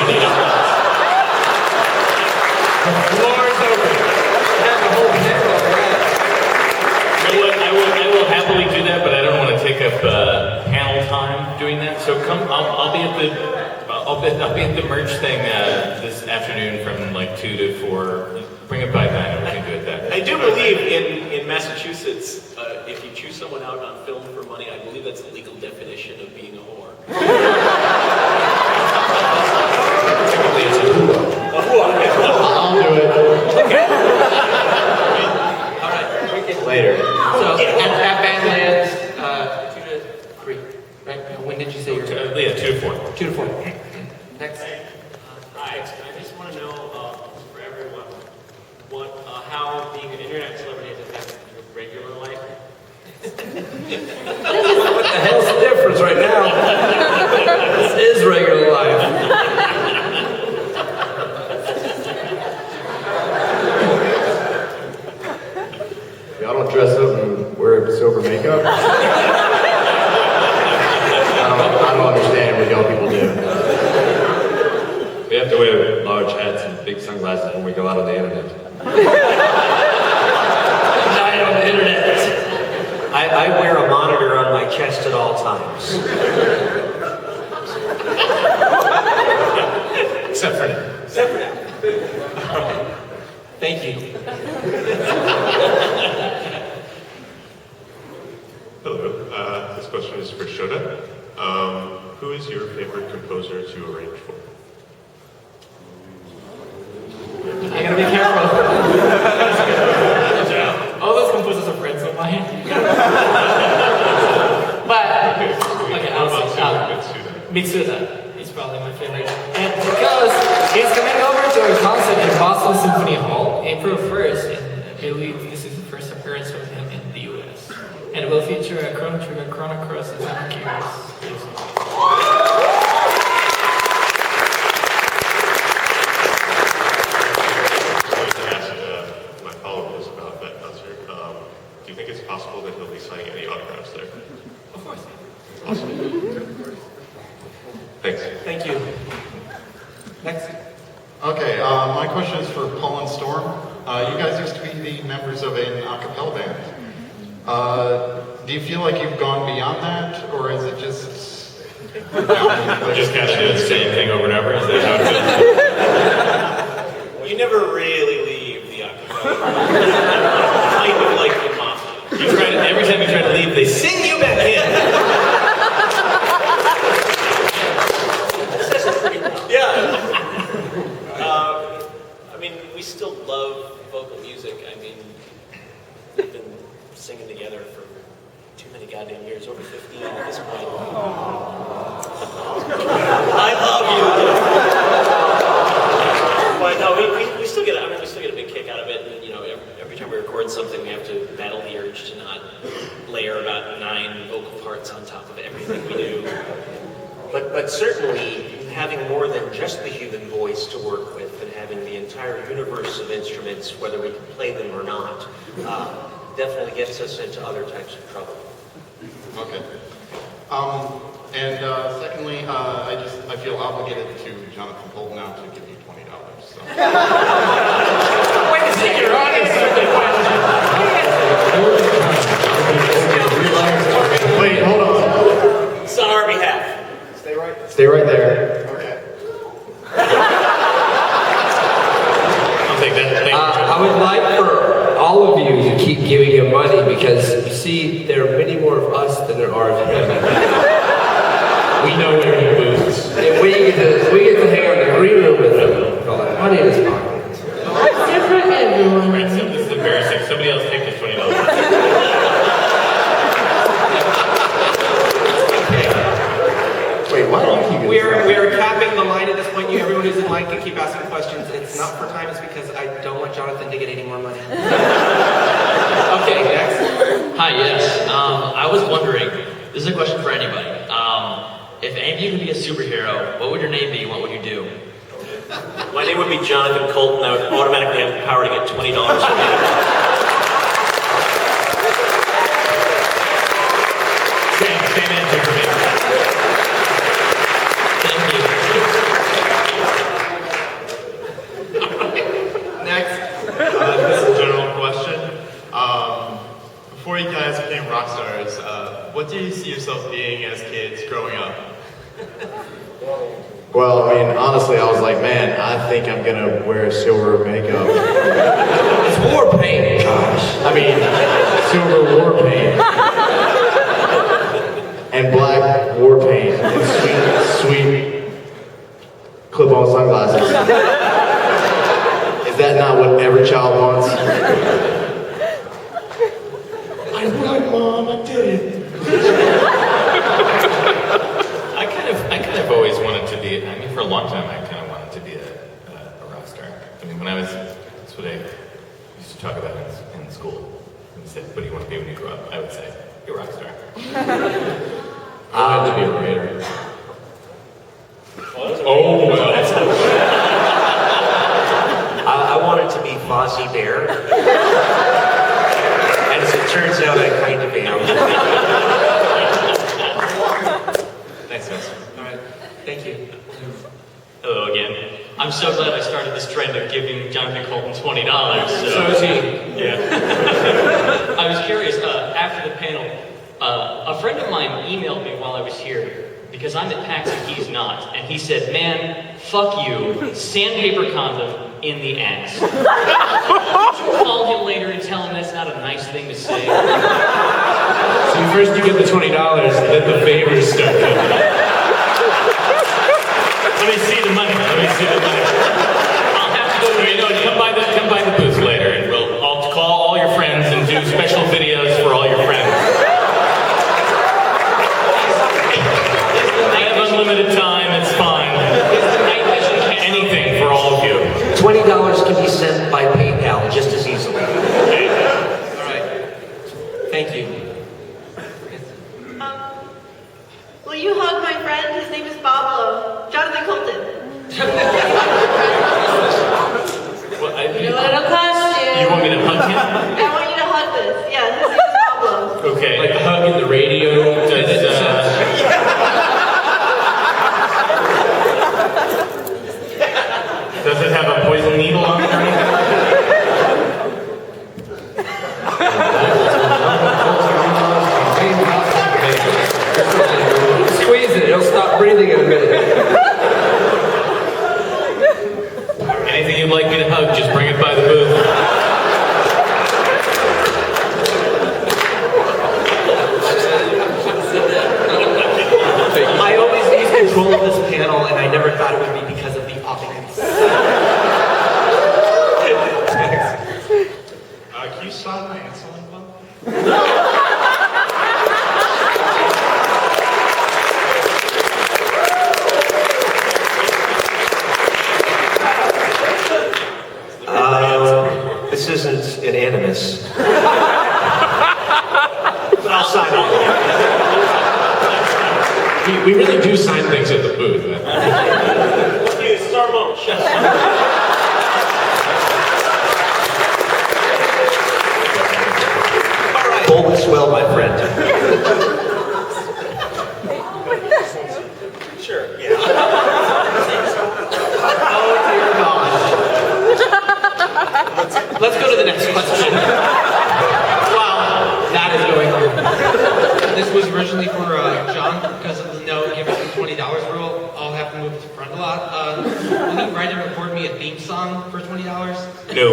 Floor's open. I will happily do that, but I don't want to take up panel time doing that. So I'll be at the merch thing this afternoon from like 2 to 4. Bring it by then, and we can do it that. I do believe in Massachusetts, if you choose someone out on film for money, I believe that's the legal definition of being a whore. Technically, it's a hula. A whore. I'll do it. Okay. All right. Later. So at Badlands, 2 to 3. Right? When did you say you're? 2 to 4. 2 to 4. Next. Hi, I just want to know for everyone how being an internet celebrity has affected your regular life. What the hell's the difference right now? This is regular life. Y'all don't dress up and wear silver makeup? I don't understand what y'all people do. We have to wear large hats and big sunglasses when we go out on the internet. Night on the internet. I wear a monitor on my chest at all times. Except for now. Thank you. Hello, this question is for Shota. Who is your favorite composer to arrange for? I gotta be careful. All those composers are friends of mine. But, okay, I'll say Mitsuda. He's probably my favorite. And because he's coming over to a concert in Boston Symphony Hall, April 1st, and I believe this is the first appearance of him in the US. And it will feature a Chrono Trigger, Chrono Cross, and Xenogears. My follow-up is about that concert. Do you think it's possible that he'll be signing any autographs there? Of course. Awesome. Thanks. Thank you. Next. Okay, my question is for Paul and Storm. You guys used to be the members of an a cappella band. Do you feel like you've gone beyond that, or is it just... Just kind of do the same thing over and over? Is that how it You never really leave the acapella. Kind of like your mom. Every time you try to leave, they sing you back in. Yeah. I mean, we still love vocal music. I mean, we've been singing together for too many goddamn years, over 15 at this point. I love you. But no, we still get. I mean, we still get a big kick out of it. And you know, every time we record something, we have to battle the urge to not layer about 9 vocal parts on But certainly, having more than just the human voice to work with and having the entire universe of instruments, whether we can play them or not, definitely gets us into other types of trouble. Okay. Secondly, I feel obligated to Jonathan Coulton now to give you $20. So. Wait a second, you're on Wait, hold on. It's on our behalf. Stay right there. Okay. I'll take that. Thank you. I would like for all of you to keep giving him money because you see, there are many more of us than there are of him. We know where he moves. And we get to hang out in the green room with him with all that money in his pocket. Different everyone. Right, so this is embarrassing. Somebody else take this $20. Wait, why are you keeping We're capping the line at this point. Everyone who's in line can keep asking questions. It's not for time, it's because I don't want Jonathan to get any more money. Okay, next. Hi, yes. I was wondering, this is a question for anybody. If any of you could be a superhero, what would your name be and what would you do? My name would be Jonathan Coulton. I would automatically have the power to get $20 from you. Same answer for me. Next. This is a general question. Before you guys became rock stars, what do you see yourself being as kids growing up? Well, I mean, honestly, I was like, man, I think I'm gonna wear silver makeup. It's war paint, gosh. I mean, silver war paint. And black war paint. And sweet clip-on sunglasses. Is that not what every child wants? I won, Mom, I did it. I kind of always wanted to be, I mean, for a long time, I kind of wanted to be a rock star. I mean, that's what I used to talk about in school. When they said, what do you want to be when you grow up? I would say, be a rock star. I wanted to be a writer. Oh, well. I wanted to be Fozzie Bear. And as it turns out, I kind of am. Nice, nice. All right, thank you. Hello again. I'm so glad I started this trend of giving Jonathan Coulton $20. So is he. Yeah. I was curious, after the panel, a friend of mine emailed me while I was here because I'm at PAX and he's not. And he said, man, fuck you, sandpaper condom in the ass. Did you call him later and tell him that's not a nice thing to say? So first you get the $20, then the favors start coming. Let me see the money. Let me see the money. I'll have to go to Come by the booth later, and I'll call all your friends and do special videos for all your friends. I have unlimited time. It's fine. Anything for all of you. $20 can be sent by PayPal just as easily. All right, thank you. Will you hug my friend? His name is Pablo. Jonathan Coulton. Well, You know what it'll cost you. You want me to hug him? I want you to hug this. Yeah, his name is Pablo. Okay. Like the hug in the radio. Does it have a poison needle on it? Squeeze it, it'll stop breathing in a minute. Anything you'd like me to hug, just bring it by the booth. I always lose control of this panel, and I never thought it would be because of the audience. Can you sign my insulin pump? This isn't an animus. But I'll sign it. He we really do sign things at the booth. This is our moment. Shut up. Boldness well, my friend. Sure, yeah. Oh dear gosh. Let's go to the next question. Wow, that is going on. This was originally for John, because of the no give us the $20 rule. I'll have to move to the front a lot. Will you write and record me a theme song for $20? No.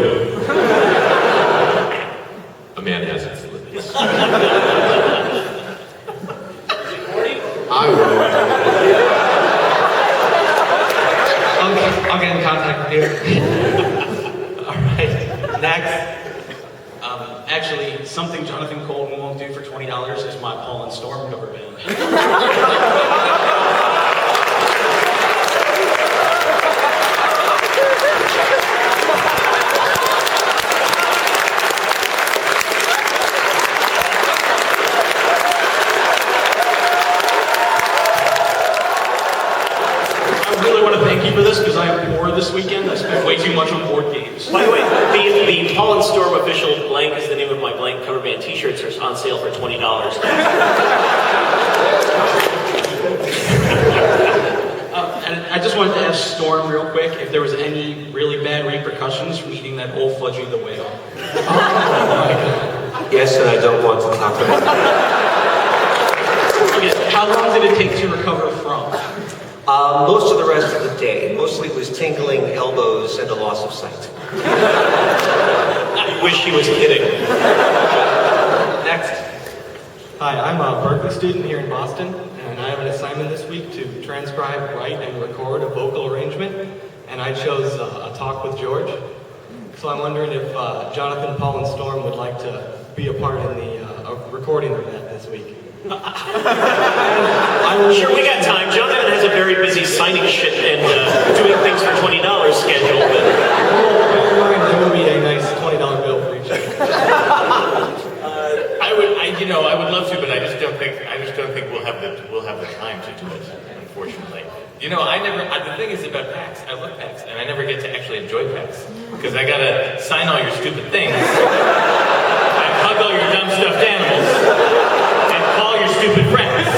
A man has its limits. I will. Okay, I'll get in contact with you. All right, next. Actually, something Jonathan Coulton won't do for $20 is my Paul and Storm cover band. I really want to thank you for this because I am poor this weekend. I spent way too much on board games. By the way, the Paul and Storm official blank is the name of my blank cover band t-shirts are on sale for $20. And I just wanted to ask Storm real quick if there was any really bad repercussions from eating that old Fudgy the Whale. Yes, and I don't want to talk about it. Okay, how long did it take to recover from? Most of the rest of the day. Mostly it was tingling elbows and a loss of sight. I wish he was kidding. Next. Hi, I'm a Berkeley student here in Boston, and I have an assignment this week to transcribe, write, and record a vocal arrangement, and I chose A Talk with George. So I'm wondering if Jonathan, Paul, and Storm would like to be a part in the recording of that this week. Sure, we got time. Jonathan has a very busy signing shit and doing things for $20 schedule. But... Bear in mind, there will be a nice $20 bill for each of you. I would love to, but I just don't think we'll have the time to do it, unfortunately. The thing is about PAX, I love PAX, and I never get to actually enjoy PAX because I gotta sign all your stupid things, I hug all your dumb stuffed animals, and call your stupid friends.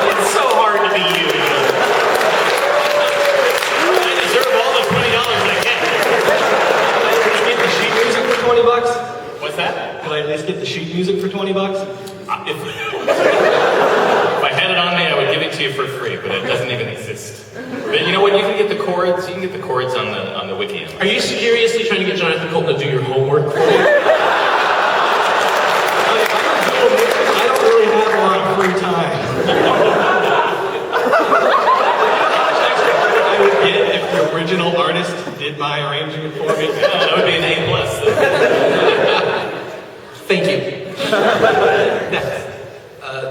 It's so hard to be you. I deserve all the $20 I get. Can I get the sheet music for $20? What's that? Could I at least get the sheet music for $20? If I had it on me, I would give it to you for free, but it doesn't even exist. But you know what? You can get the chords. You can get the chords on the wiki. Are you seriously trying to get Jonathan Coulton to do your homework for you? I don't really have a lot of free time. I would get it if the original artist did my arrangement for me. That would be an A+. Thank you. Next.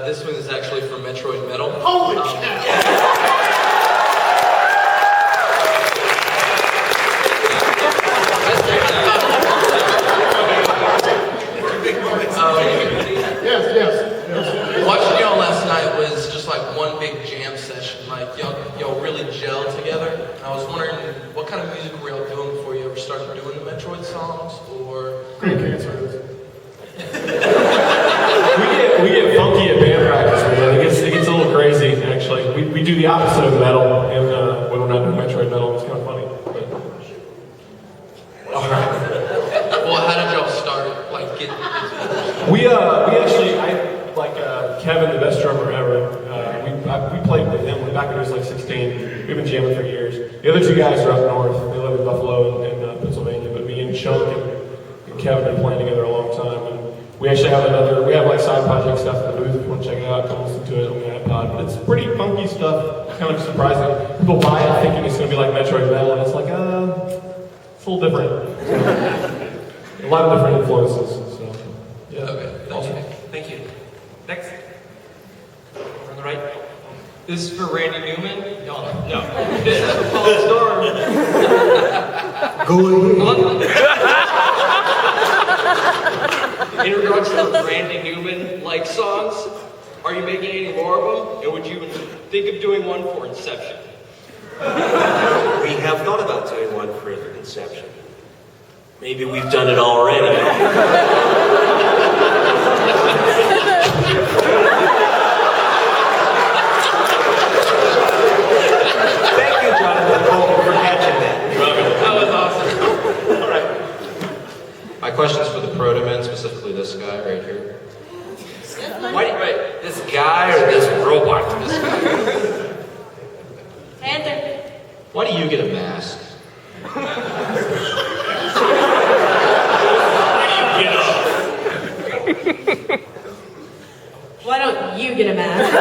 This one is actually for Metroid Metal. Holy cow! Yes. Watching y'all last night was just like one big jam session. Like y'all really gelled together. And I was wondering what kind of music were y'all doing before you ever started doing the Metroid songs, or? Great cancer. we get funky at band practice, man. It gets a little crazy, actually. We do the opposite of metal, and when we're not doing Metroid metal, it's kind of funny. But... All right. Well, how did y'all start? Like, We actually, Kevin, the best drummer ever. We played with him back when he was like 16. We've been jamming for years. The other two guys are up north. They live in Buffalo and Pennsylvania. But me and Chunk and Kevin have been playing together a long time. And we actually have like side project stuff in the booth. If you want to check it out, come listen to it on the iPod. But it's pretty funky stuff. It's kind of surprising. People buy it thinking it's going to be like Metroid Metal, and it's like, it's a little different. A lot of different influences. So, yeah. Okay, awesome. Thank you. Next. On the right. This is for Randy Newman. No. This is for Paul Storm. In regards to Randy Newman like songs, Are you making any more of them? And would you think of doing one for Inception? We have thought about doing one for Inception. Maybe we've done it already. Thank you, Jonathan Coulton, for catching that. That was awesome. All right. My question's for the Proto-Men, specifically this guy right here. Why do you, wait, this guy or this robot? This guy. Panther. Why do you get a mask? Why don't you get a mask?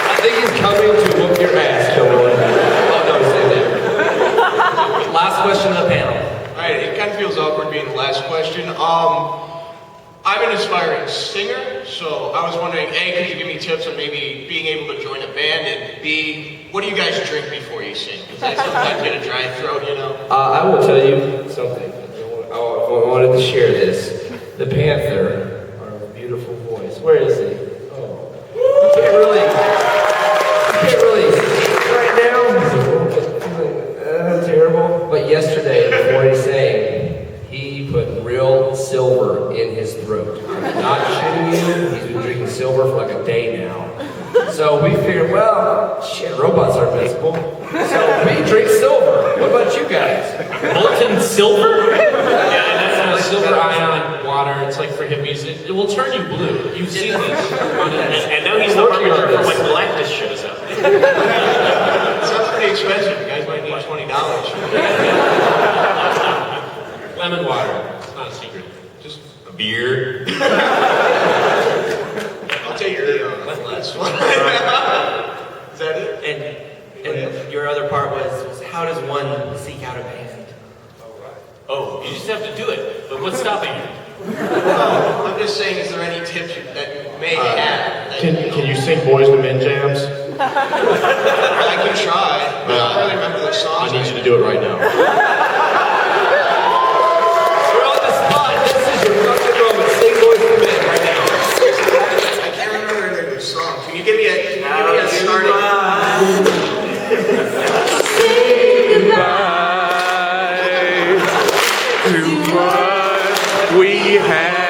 I think he's coming to whoop your ass, Joey. Oh, no, say that. Last question of the panel. Alright, it kind of feels awkward being the last question. I'm an aspiring singer, so I was wondering, A, could you give me tips on maybe being able to join a band, and B, what do you guys drink before you sing? Because I sometimes get a dry throat, you know? I will tell you something. I wanted to share this. The Panther, our beautiful voice. Where is he? Oh. You can't really sing right now. He's a little bit terrible. But yesterday, before he sang, he put real silver in his throat. I'm not shitting you. He's been drinking silver for like a day now. So we figured, well, shit, robots are invincible. So we drink silver. What about you guys? Molten silver? Yeah, that's silver ion water. It's like for hippies. It will turn you blue. You've seen this. And now he's the harbinger for when Galactus shows up. It sounds pretty expensive. You guys might need $20. Lemon water. It's not a secret. Just A beer. I'll take your last one. Is that it? And your other part was how does one seek out a band? Oh, you just have to do it. But what's stopping you? No, I'm just saying, is there any tips that you may have? Can you sing Boys to Men jams? I can try. I don't really remember the songs. I need you to do it right now. We're on the spot. This is your fucking moment. Sing Boys to Men right now. I can't remember the song. Can you give me a starting? Say goodbye to what we had.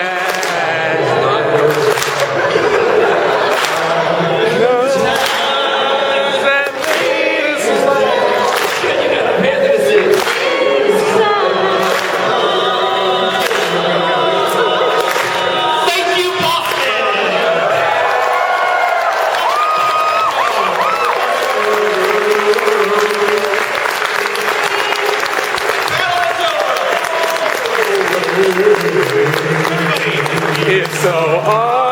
It's so hard.